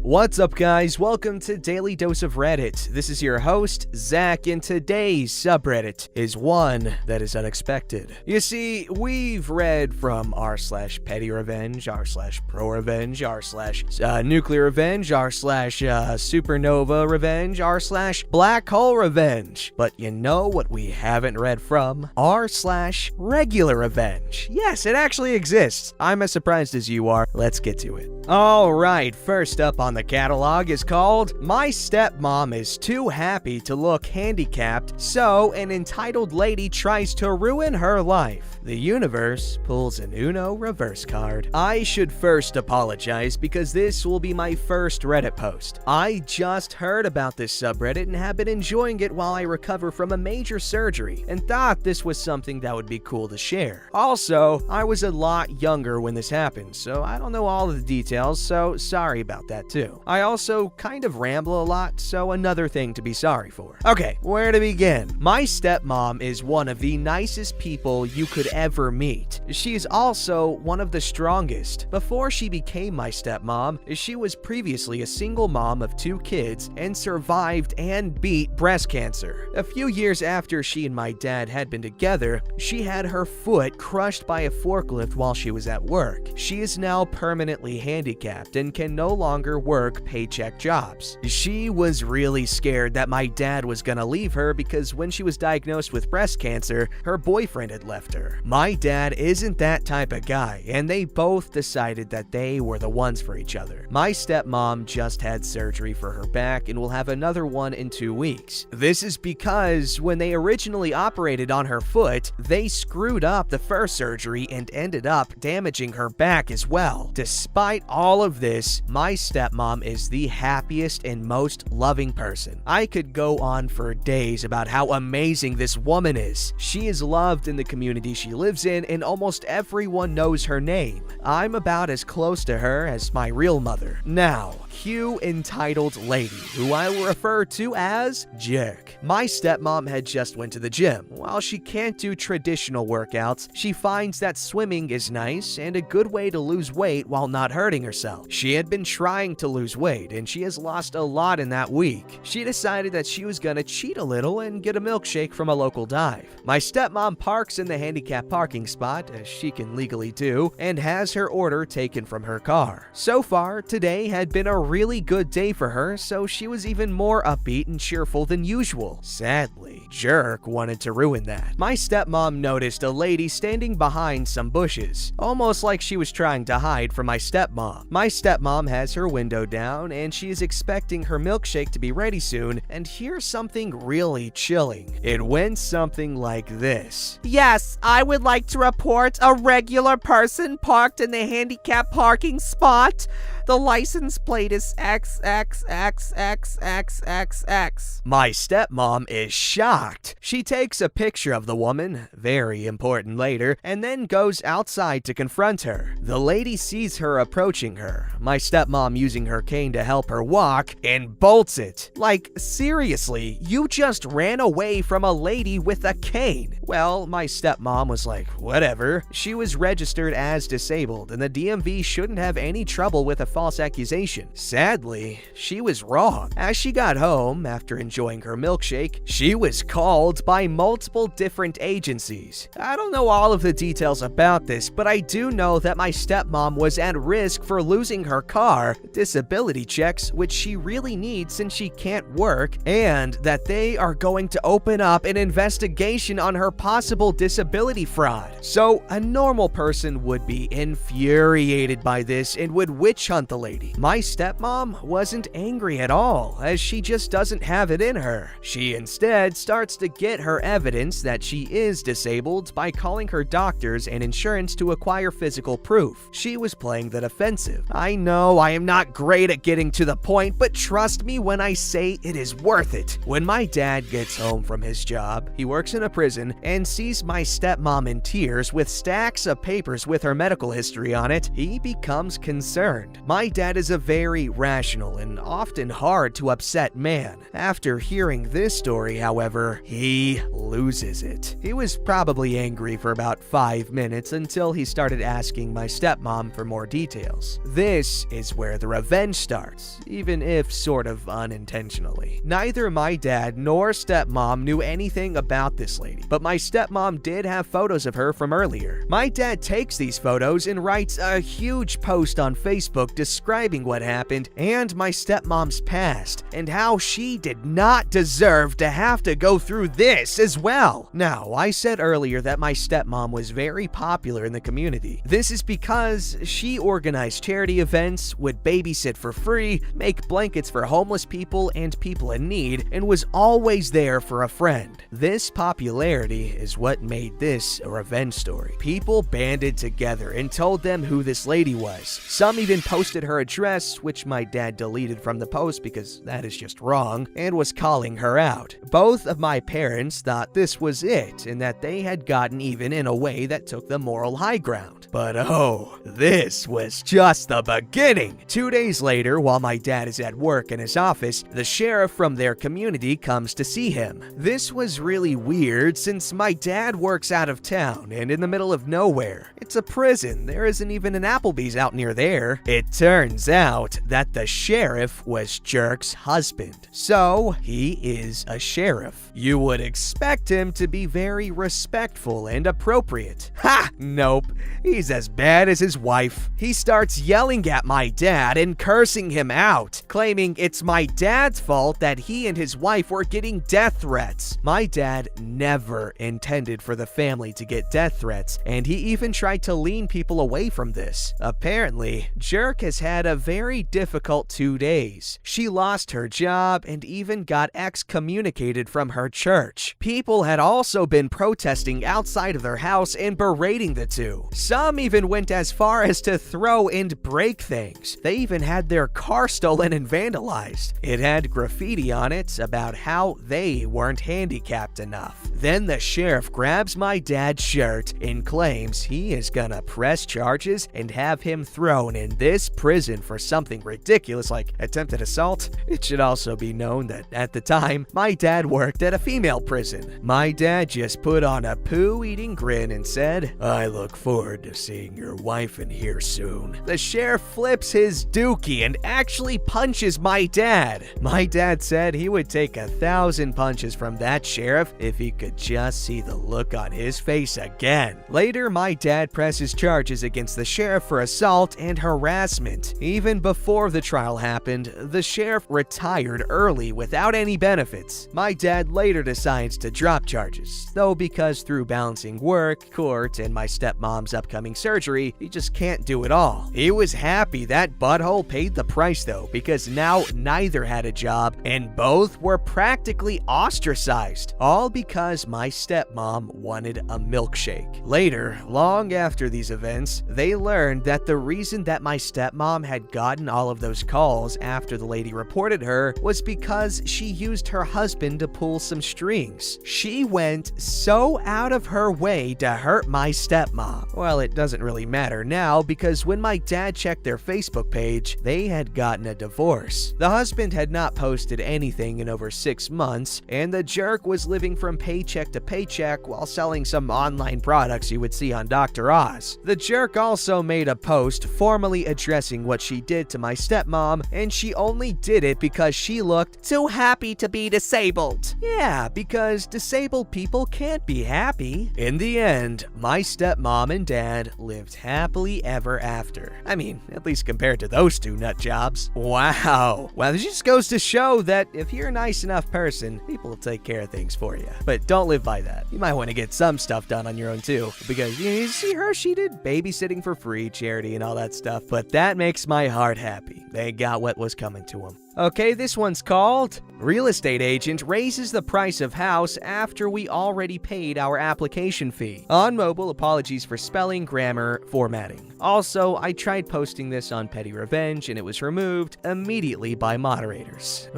What's up, guys? Welcome to Daily Dose of Reddit. This is your host, Zach, and today's subreddit is one that is unexpected. You see, we've read from r/petty revenge, r/pro revenge, r/nuclear revenge, r/supernova revenge, r/black hole revenge. But you know what we haven't read from? r/regular revenge. Yes, it actually exists. I'm as surprised as you are. Let's get to it. Alright, first up on the catalog is called My Stepmom is Too Happy to Look Handicapped, so an entitled lady tries to ruin her life. The universe pulls an Uno reverse card. I should first apologize because this will be my first Reddit post. I just heard about this subreddit and have been enjoying it while I recover from a major surgery and thought this was something that would be cool to share. Also, I was a lot younger when this happened, so I don't know all of the details, so sorry about that too. I also kind of ramble a lot, so another thing to be sorry for. Okay, where to begin? My stepmom is one of the nicest people you could ever meet. She is also one of the strongest. Before she became my stepmom, she was previously a single mom of 2 kids and survived and beat breast cancer. A few years after she and my dad had been together, she had her foot crushed by a forklift while she was at work. She is now permanently handicapped and can no longer work paycheck jobs. She was really scared that my dad was gonna leave her because when she was diagnosed with breast cancer, her boyfriend had left her. My dad isn't that type of guy, and they both decided that they were the ones for each other. My stepmom just had surgery for her back and will have another one in 2 weeks. This is because when they originally operated on her foot, they screwed up the first surgery and ended up damaging her back as well. Despite all of this, my stepmom is the happiest and most loving person. I could go on for days about how amazing this woman is. She is loved in the community she lives in, and almost everyone knows her name. I'm about as close to her as my real mother. Now, cue entitled lady, who I will refer to as Jerk. My stepmom had just went to the gym. While she can't do traditional workouts, she finds that swimming is nice and a good way to lose weight while not hurting herself. She had been trying to lose weight, and she has lost a lot in that week. She decided that she was gonna cheat a little and get a milkshake from a local dive. My stepmom parks in the handicap parking spot, as she can legally do, and has her order taken from her car. So far, today had been a really good day for her, so she was even more upbeat and cheerful than usual. Sadly, Jerk wanted to ruin that. My stepmom noticed a lady standing behind some bushes, almost like she was trying to hide from my stepmom. My stepmom has her window down, and she is expecting her milkshake to be ready soon, and here's something really chilling. It went something like this. Yes, I would like to report a regular person parked in the handicap parking spot. The license plate is XXXXXXX. My stepmom is shocked. She takes a picture of the woman, very important later, and then goes outside to confront her. The lady sees her approaching her, my stepmom using her cane to help her walk, and bolts it. Like, seriously, you just ran away from a lady with a cane. Well, my stepmom was like, whatever. She was registered as disabled, and the DMV shouldn't have any trouble with a false accusation. Sadly, she was wrong. As she got home, after enjoying her milkshake, she was called by multiple different agencies. I don't know all of the details about this, but I do know that my stepmom was at risk for losing her car, disability checks, which she really needs since she can't work, and that they are going to open up an investigation on her possible disability fraud. So, a normal person would be infuriated by this and would witch hunt the lady. My stepmom wasn't angry at all, as she just doesn't have it in her. She instead starts to get her evidence that she is disabled by calling her doctors and insurance to acquire physical proof. She was playing the defensive. I know I am not great at getting to the point, but trust me when I say it is worth it. When my dad gets home from his job, he works in a prison, and sees my stepmom in tears with stacks of papers with her medical history on it, he becomes concerned. My dad is a very rational and often hard to upset man. After hearing this story, however, he loses it. He was probably angry for about 5 minutes until he started asking my stepmom for more details. This is where the revenge starts, even if sort of unintentionally. Neither my dad nor stepmom knew anything about this lady, but my stepmom did have photos of her from earlier. My dad takes these photos and writes a huge post on Facebook describing what happened and my stepmom's past, and how she did not deserve to have to go through this as well. Now, I said earlier that my stepmom was very popular in the community. This is because she organized charity events, would babysit for free, make blankets for homeless people and people in need, and was always there for a friend. This popularity is what made this a revenge story. People banded together and told them who this lady was. Some even posted her address, which my dad deleted from the post because that is just wrong, and was calling her out. Both of my parents thought this was it and that they had gotten even in a way that took the moral high ground. But oh, this was just the beginning. 2 days later, while my dad is at work in his office, the sheriff from their community comes to see him. This was really weird since my dad works out of town and in the middle of nowhere. It's a prison. There isn't even an Applebee's out near there. It turns out that the sheriff was Jerk's husband. So, he is a sheriff. You would expect him to be very respectful and appropriate. Ha! Nope. He's as bad as his wife. He starts yelling at my dad and cursing him out, claiming it's my dad's fault that he and his wife were getting death threats. My dad never intended for the family to get death threats, and he even tried to lean people away from this. Apparently, Jerk has had a very difficult 2 days. She lost her job and even got excommunicated from her church. People had also been protesting outside of their house and berating the two. Some even went as far as to throw and break things. They even had their car stolen and vandalized. It had graffiti on it about how they weren't handicapped enough. Then the sheriff grabs my dad's shirt and claims he is gonna press charges and have him thrown in this prison for something ridiculous like attempted assault. It should also be known that at the time, my dad worked at a female prison. My dad just put on a poo-eating grin and said, "I look forward to seeing your wife in here soon." The sheriff flips his dookie and actually punches my dad. My dad said he would take 1,000 punches from that sheriff if he could just see the look on his face again. Later, my dad presses charges against the sheriff for assault and harassment. Even before the trial happened, the sheriff retired early without any benefits. My dad later decides to drop charges, though because through balancing work, court, and my stepmom's upcoming surgery, he just can't do it all. He was happy that butthole paid the price though, because now neither had a job and both were practically ostracized, all because my stepmom wanted a milkshake. Later, long after these events, they learned that the reason that my stepmom had gotten all of those calls after the lady reported her was because she used her husband to pull some strings. She went so out of her way to hurt my stepmom. Well, it doesn't really matter now because when my dad checked their Facebook page, they had gotten a divorce. The husband had not posted anything in over 6 months, and the jerk was living from paycheck to paycheck while selling some online products you would see on Dr. Oz. The jerk also made a post formally addressing what she did to my stepmom, and she only did it because she looked Too happy to be disabled. yeah, because disabled people can't be happy. In the end, my stepmom and dad lived happily ever after. I mean, at least compared to those two nut jobs. Wow. Well, this just goes to show that if you're a nice enough person, people will take care of things for you. But don't live by that. You might want to get some stuff done on your own too, because you see her, she did babysitting for free, charity, and all that stuff. But that makes my heart happy. They got what was coming to them. Okay, this one's called Real Estate Agent Raises the Price of House After We Already Paid Our Application Fee. On mobile, apologies for spelling, grammar, formatting. Also, I tried posting this on Petty Revenge and it was removed immediately by moderators.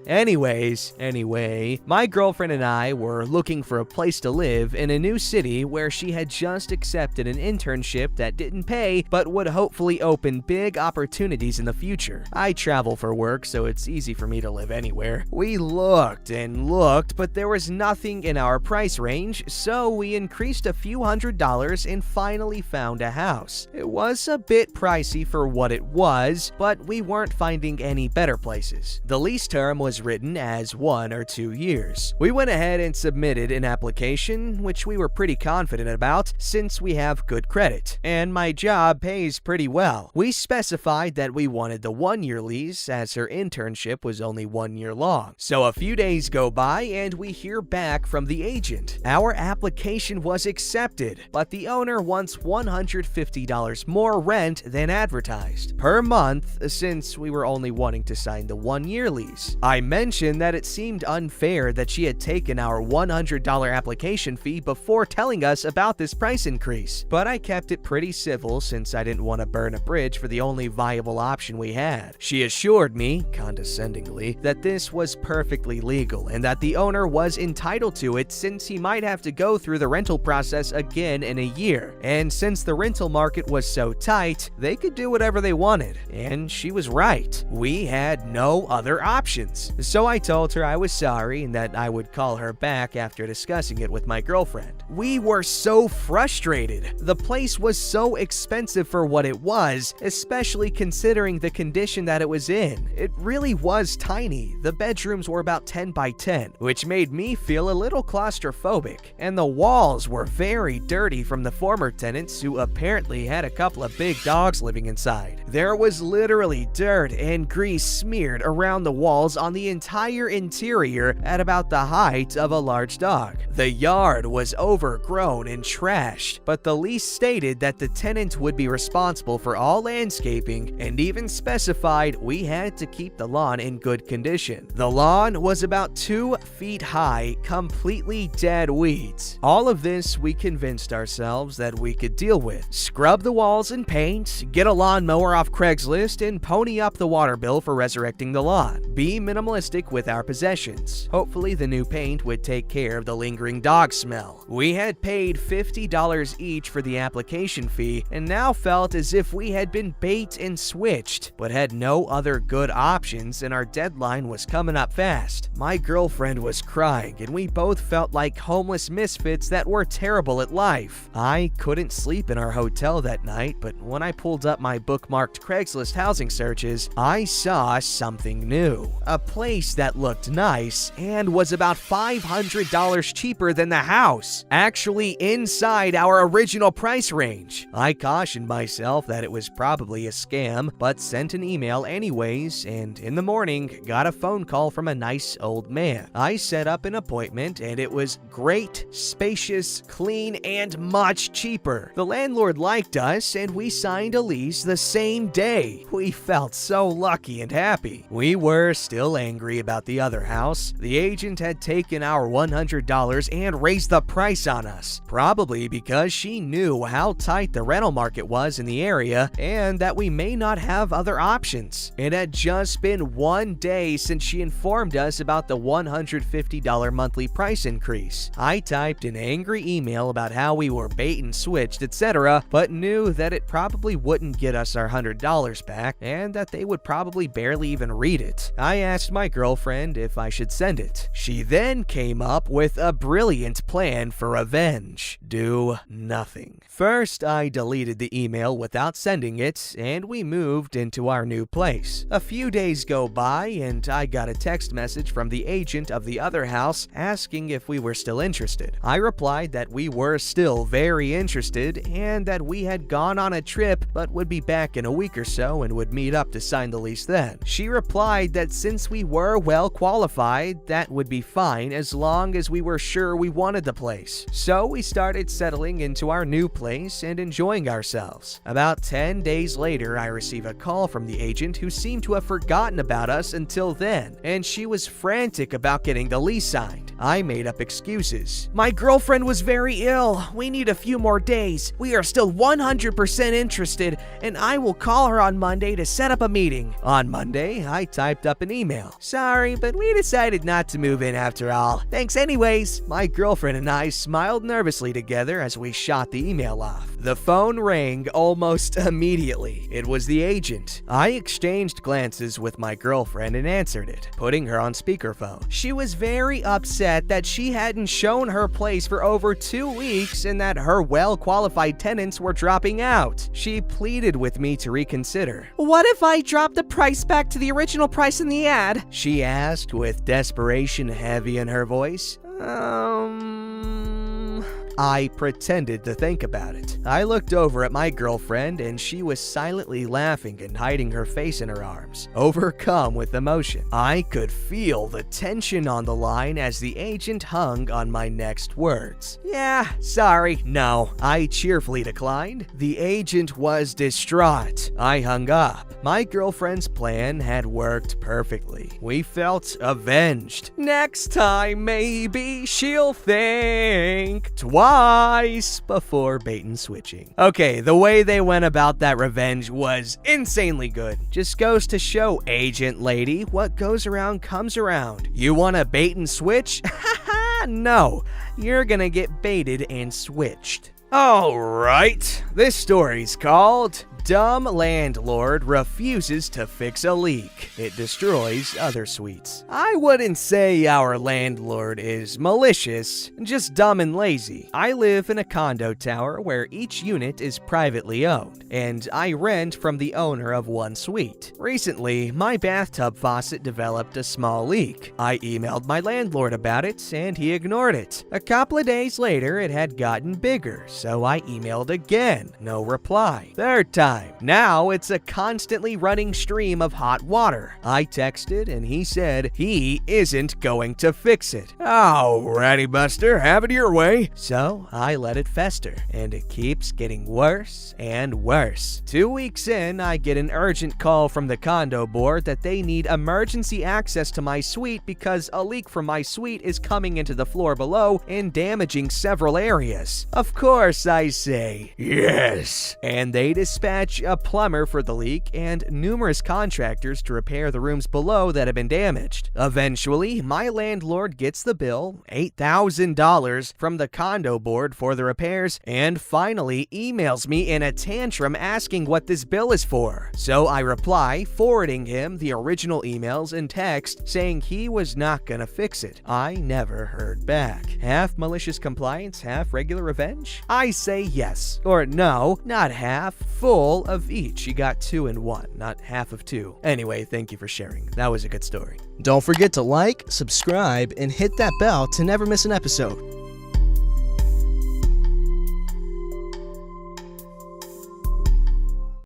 Anyway, my girlfriend and I were looking for a place to live in a new city where she had just accepted an internship that didn't pay but would hopefully open big opportunities in the future. I travel for work, so it's easy for me to live anywhere. We looked and looked, but there was nothing in our price range, so we increased a few $100s and finally found a house. It was a bit pricey for what it was, but we weren't finding any better places. The lease term was written as 1 or 2 years. We went ahead and submitted an application, which we were pretty confident about since we have good credit, and my job pays pretty well. We specified that we wanted the 1-year lease as her internship was only 1 year long. So a few days go by and we hear back from the agent. Our application was accepted, but the owner wants $150 more rent than advertised per month since we were only wanting to sign the 1-year lease. I mentioned that it seemed unfair that she had taken our $100 application fee before telling us about this price increase, but I kept it pretty civil since I didn't want to burn a bridge for the only viable option we had. She assured me, condescendingly, that this was perfectly legal and that the owner was entitled to it since he might have to go through the rental process again in a year. And since the rental market was so tight, they could do whatever they wanted. And she was right. We had no other options. So I told her I was sorry and that I would call her back after discussing it with my girlfriend. We were so frustrated. The place was so expensive for what it was, especially considering the condition that it was in. It really was tiny. The bedrooms were about 10 by 10, which made me feel a little claustrophobic, and the walls were very dirty from the former tenants who apparently had a couple of big dogs living inside. There was literally dirt and grease smeared around the walls on the entire interior at about the height of a large dog. The yard was overgrown and trashed, but the lease stated that the tenant would be responsible for all landscaping and even specified we had to keep the lawn in good condition. The lawn was about 2 feet high, completely dead weeds. All of this we convinced ourselves that we could deal with. Scrub the walls and paint, get a lawnmower off Craigslist, and pony up the water bill for resurrecting the lawn. Be minimalistic with our possessions. Hopefully the new paint would take care of the lingering dog smell. We had paid $50 each for the application fee and now felt as if we had been bait and switched, but had no other good options and our deadline was coming up fast. My girlfriend was crying and we both felt like homeless misfits that were terrible at life. I couldn't sleep in our hotel that night, but when I pulled up my bookmarked Craigslist housing searches, I saw something new. A place that looked nice and was about $500 cheaper than the house, actually inside our original price range. I cautioned myself that it was probably a scam, but sent an email anyways, and in the morning got a phone call from a nice old man. I set up an appointment and it was great, spacious, clean, and much cheaper. The landlord liked us and we signed a lease the same day. We felt so lucky and happy. We were still angry about the other house. The agent had taken our $100 and raised the price on us, probably because she knew how tight the rental market was in the area and that we may not have other options. It had just been 1 day since she informed us about the $150 monthly price increase. I typed an angry email about how we were bait and switched, etc., but knew that it probably wouldn't get us our $100 back and that they would probably barely even read it. I asked my girlfriend if I should send it. She then came up with a brilliant plan for revenge. Do nothing. First, I deleted the email without sending it, and we moved into our new place. A few days go by, and I got a text message from the agent of the other house asking if we were still interested. I replied that we were still very interested, and that we had gone on a trip but would be back in a week or so and would meet up to sign the lease then. She replied that since we were well qualified, that would be fine as long as we were sure we wanted the place. So we started settling into our new place and enjoying ourselves. About 10 days later, I receive a call from the agent who seemed to have forgotten about us until then, and she was frantic about getting the lease signed. I made up excuses. My girlfriend was very ill. We need a few more days. We are still 100% interested, and I will call her on Monday to set up a meeting. On Monday, I typed up an email. Sorry, but we decided not to move in after all. Thanks anyways. My girlfriend and I smiled nervously together as we shot the email off. The phone rang almost immediately. It was the agent. I exchanged glances with my girlfriend and answered it, putting her on speakerphone. She was very upset that she hadn't shown her place for over 2 weeks and that her well-qualified tenants were dropping out. She pleaded with me to reconsider. What if I drop the price back to the original price in the ad? She asked with desperation heavy in her voice. I pretended to think about it. I looked over at my girlfriend and she was silently laughing and hiding her face in her arms, overcome with emotion. I could feel the tension on the line as the agent hung on my next words. Yeah, sorry, no. I cheerfully declined. The agent was distraught. I hung up. My girlfriend's plan had worked perfectly. We felt avenged. Next time, maybe she'll think twice before bait and switching. Okay, the way they went about that revenge was insanely good. Just goes to show, agent lady, what goes around comes around. You want to bait and switch? No, you're gonna get baited and switched. Alright, this story's called Dumb Landlord Refuses to Fix a Leak. It Destroys Other Suites. I wouldn't say our landlord is malicious, just dumb and lazy. I live in a condo tower where each unit is privately owned, and I rent from the owner of one suite. Recently, my bathtub faucet developed a small leak. I emailed my landlord about it, and he ignored it. A couple of days later, it had gotten bigger, so I emailed again. No reply. Third time. Now it's a constantly running stream of hot water. I texted and he said he isn't going to fix it. Alrighty, Buster, have it your way. So I let it fester, and it keeps getting worse and worse. 2 weeks in, I get an urgent call from the condo board that they need emergency access to my suite because a leak from my suite is coming into the floor below and damaging several areas. Of course, I say yes, and they dispatch a plumber for the leak and numerous contractors to repair the rooms below that have been damaged. Eventually, my landlord gets the bill, $8,000 from the condo board for the repairs, and finally emails me in a tantrum asking what this bill is for. So I reply, forwarding him the original emails and text saying he was not gonna fix it. I never heard back. Half malicious compliance, half regular revenge? I say yes. Or no, not half, full of each. You got 2 in 1, not half of 2. Anyway, thank you for sharing. That was a good story. Don't forget to like, subscribe, and hit that bell to never miss an episode.